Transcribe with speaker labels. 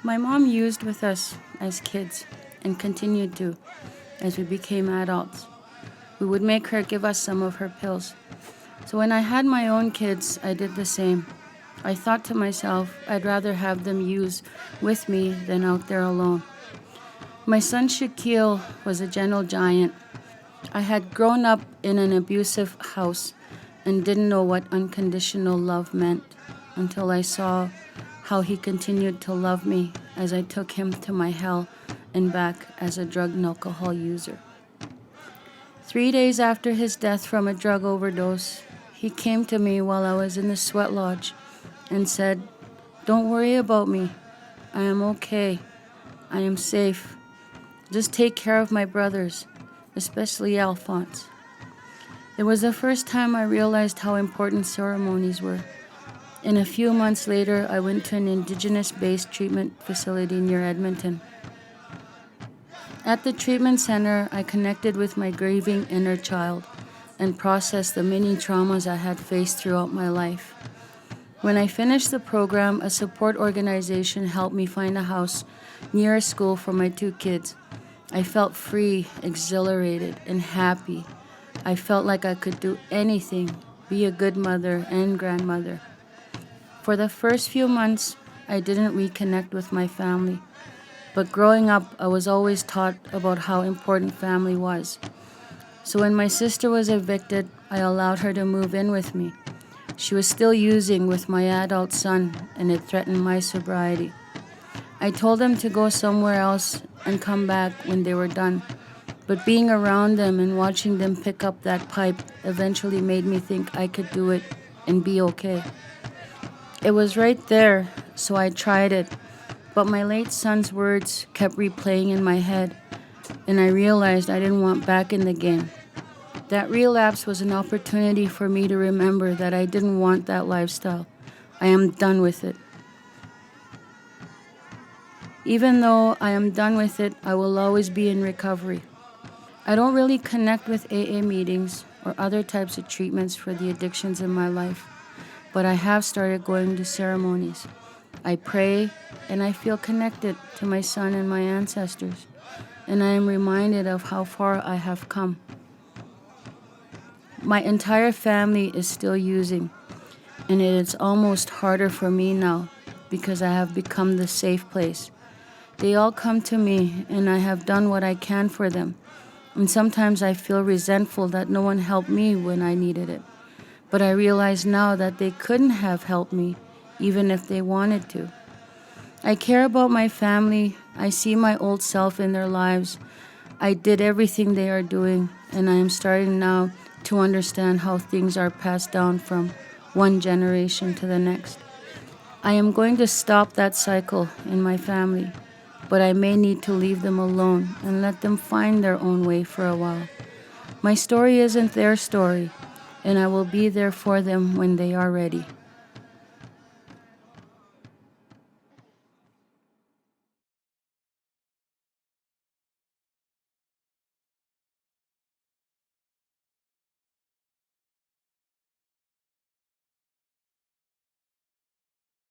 Speaker 1: My mom used with us as kids and continued to as we became adults. We would make her give us some of her pills. So when I had my own kids, I did the same. I thought to myself, I'd rather have them use with me than out there alone. My son Shaquille was a gentle giant. I had grown up in an abusive house and didn't know what unconditional love meant until I saw how he continued to love me as I took him to my hell and back as a drug and alcohol user. 3 days after his death from a drug overdose, he came to me while I was in the sweat lodge and said, "Don't worry about me. I am okay. I am safe. Just take care of my brothers, especially Alphonse." It was the first time I realized how important ceremonies were. And a few months later, I went to an indigenous-based treatment facility near Edmonton. At the treatment center, I connected with my grieving inner child and processed the many traumas I had faced throughout my life. When I finished the program, a support organization helped me find a house near a school for my 2 kids. I felt free, exhilarated, and happy. I felt like I could do anything, be a good mother and grandmother. For the first few months, I didn't reconnect with my family. But growing up, I was always taught about how important family was. So when my sister was evicted, I allowed her to move in with me. She was still using with my adult son, and it threatened my sobriety. I told them to go somewhere else and come back when they were done. But being around them and watching them pick up that pipe eventually made me think I could do it and be okay. It was right there, so I tried it. But my late son's words kept replaying in my head, and I realized I didn't want back in the game. That relapse was an opportunity for me to remember that I didn't want that lifestyle. I am done with it. Even though I am done with it, I will always be in recovery. I don't really connect with AA meetings or other types of treatments for the addictions in my life, but I have started going to ceremonies. I pray and I feel connected to my son and my ancestors, and I am reminded of how far I have come. My entire family is still using, and it is almost harder for me now because I have become the safe place. They all come to me, and I have done what I can for them, and sometimes I feel resentful that no one helped me when I needed it. But I realize now that they couldn't have helped me, even if they wanted to. I care about my family. I see my old self in their lives. I did everything they are doing, and I am starting now to understand how things are passed down from one generation to the next. I am going to stop that cycle in my family, but I may need to leave them alone and let them find their own way for a while. My story isn't their story, and I will be there for them when they are ready.